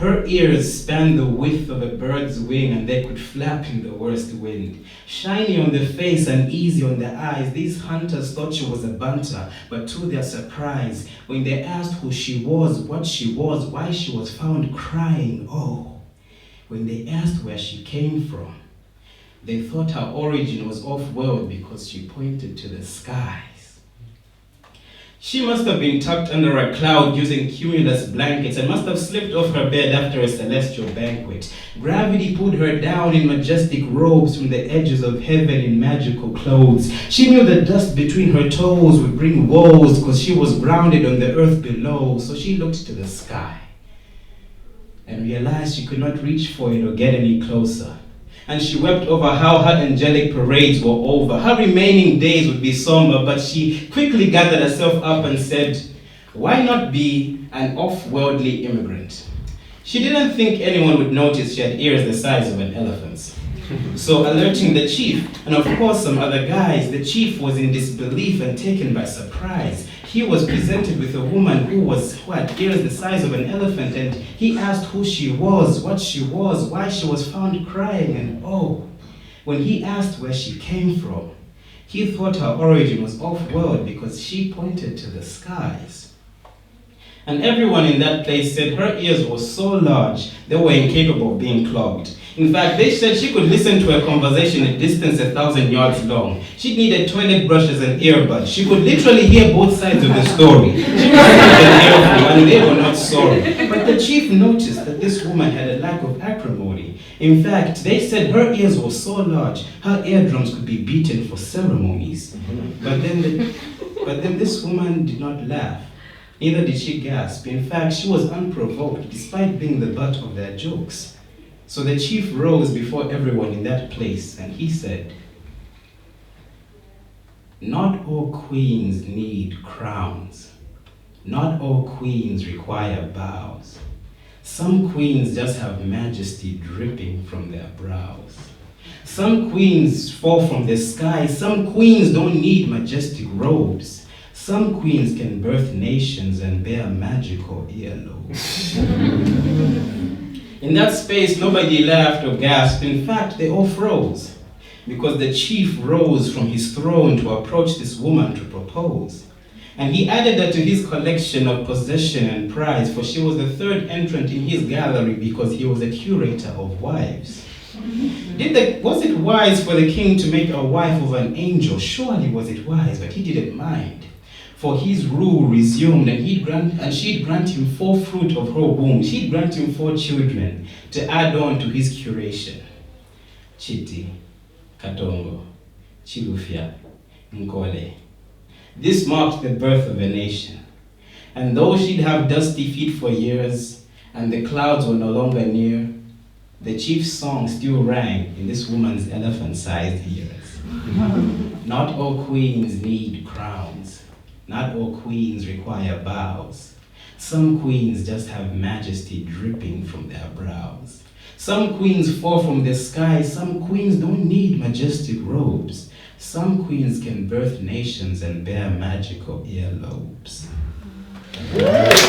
Her ears spanned the width of a bird's wing, and they could flap in the worst wind. Shiny on the face and easy on the eyes, these hunters thought she was a banter, but to their surprise, when they asked who she was, what she was, why she was found crying, oh, when they asked where she came from, they thought her origin was off-world because she pointed to the skies. She must have been tucked under a cloud using cumulus blankets and must have slipped off her bed after a celestial banquet. Gravity pulled her down in majestic robes from the edges of heaven in magical clothes. She knew the dust between her toes would bring woes because she was grounded on the earth below, so she looked to the sky and realized she could not reach for it or get any closer. And she wept over how her angelic parades were over. Her remaining days would be somber, but she quickly gathered herself up and said, why not be an off-worldly immigrant? She didn't think anyone would notice she had ears the size of an elephant's. So alerting the chief, and of course some other guys, the chief was in disbelief and taken by surprise. He was presented with a woman who had ears the size of an elephant, and he asked who she was, what she was, why she was found crying, and oh, when he asked where she came from, he thought her origin was off-world because she pointed to the skies. And everyone in that place said her ears were so large, they were incapable of being clogged. In fact, they said she could listen to a conversation at distance 1,000 yards long. She needed toilet brushes and earbuds. She could literally hear both sides of the story. She was an earful, and they were not sorry. But the chief noticed that this woman had a lack of acrimony. In fact, they said her ears were so large, her eardrums could be beaten for ceremonies. But then this woman did not laugh. Neither did she gasp. In fact, she was unprovoked, despite being the butt of their jokes. So the chief rose before everyone in that place, and he said, not all queens need crowns. Not all queens require bows. Some queens just have majesty dripping from their brows. Some queens fall from the sky. Some queens don't need majestic robes. Some queens can birth nations and bear magical earlobes. In that space, nobody laughed or gasped. In fact, they all froze, because the chief rose from his throne to approach this woman to propose. And he added her to his collection of possession and prize, for she was the third entrant in his gallery because he was a curator of wives. Was it wise for the king to make a wife of an angel? Surely was it wise, but he didn't mind. For his rule resumed, and she'd grant him 4 fruit of her womb. She'd grant him 4 children to add on to his curation. Chiti, Katongo, Chilufya, Nkole. This marked the birth of a nation. And though she'd have dusty feet for years, and the clouds were no longer near, the chief's song still rang in this woman's elephant-sized ears. Not all queens need crowns. Not all queens require bows. Some queens just have majesty dripping from their brows. Some queens fall from the sky. Some queens don't need majestic robes. Some queens can birth nations and bear magical earlobes.